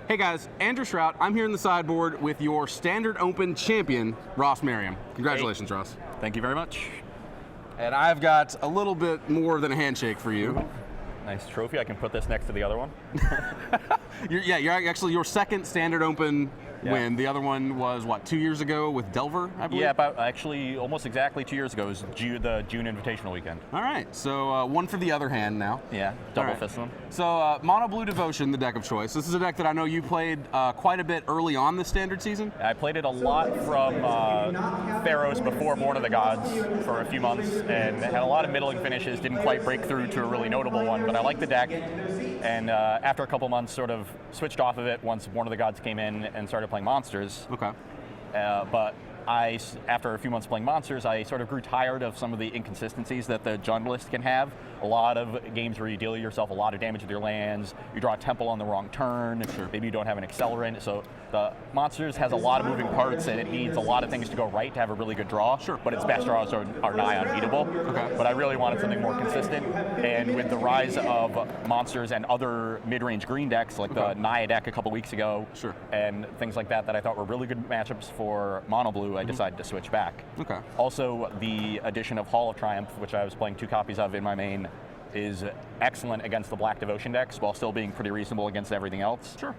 Hey guys, Andrew Shrout. I'm here in the sideboard with your Standard Open champion, Ross Merriam. Congratulations, Ross. Thank you very much. And I've got a little bit more than a handshake for you. Nice trophy. I can put this next to the other one. You're actually your second Standard Open win. The other one was, what, 2 years ago with Delver, I believe? Yeah, about actually almost exactly 2 years ago. It was the June Invitational weekend. All right, so one for the other hand now. Yeah, double fist them. So Mono Blue Devotion, the deck of choice. This is a deck that I know you played quite a bit early on this standard season. I played it a lot from Pharaohs before Born of the Gods for a few months, and had a lot of middling finishes. Didn't quite break through to a really notable one, but I liked the deck. And after a couple months, sort of switched off of it once Born of the Gods came in and started playing Monsters. Okay. But after a few months playing Monsters, I sort of grew tired of some of the inconsistencies that the Junglist can have. A lot of games where you deal yourself a lot of damage with your lands, you draw a Temple on the wrong turn, maybe you don't have an Accelerant. So the Monsters has a lot of moving parts, and it needs a lot of things to go right to have a really good draw. Sure. But its best draws are nigh unbeatable. Okay. But I really wanted something more consistent. And with the rise of Monsters and other mid-range green decks, like the Naya deck a couple weeks ago, and things like that I thought were really good matchups for Mono Blue, I decided to switch back. Okay. Also, the addition of Hall of Triumph, which I was playing 2 copies of in my main, is excellent against the Black Devotion decks while still being pretty reasonable against everything else. Sure.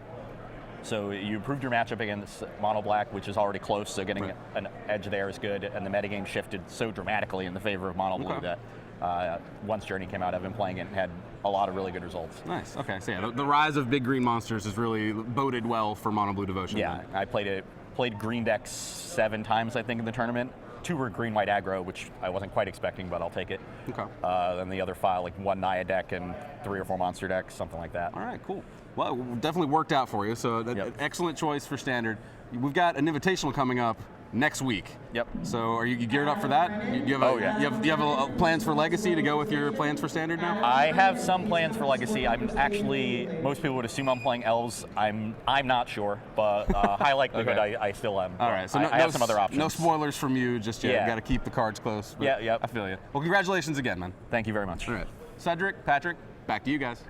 So you improved your matchup against Mono Black, which is already close, so getting an edge there is good, and the metagame shifted so dramatically in the favor of Mono Blue that once Journey came out, I've been playing it and had a lot of really good results. Nice, okay, so yeah, the rise of big green monsters has really boded well for Mono Blue Devotion. Yeah, I played green decks 7 times, I think, in the tournament. 2 were green-white aggro, which I wasn't quite expecting, but I'll take it. Okay. Then the other 5, like 1 Naya deck and 3 or 4 monster decks, something like that. All right, cool. Well, definitely worked out for you, so an excellent choice for Standard. We've got an Invitational coming up next week. Yep. So are you geared up for that? You have plans for Legacy to go with your plans for Standard now? I have some plans for Legacy. I'm actually, most people would assume I'm playing Elves. I'm not sure, but high likelihood I still am. All right, so I have some other options. No spoilers from you just yet. Got to keep the cards close. Yeah. I feel you. Well, congratulations again, man. Thank you very much. All right. Cedric, Patrick, back to you guys.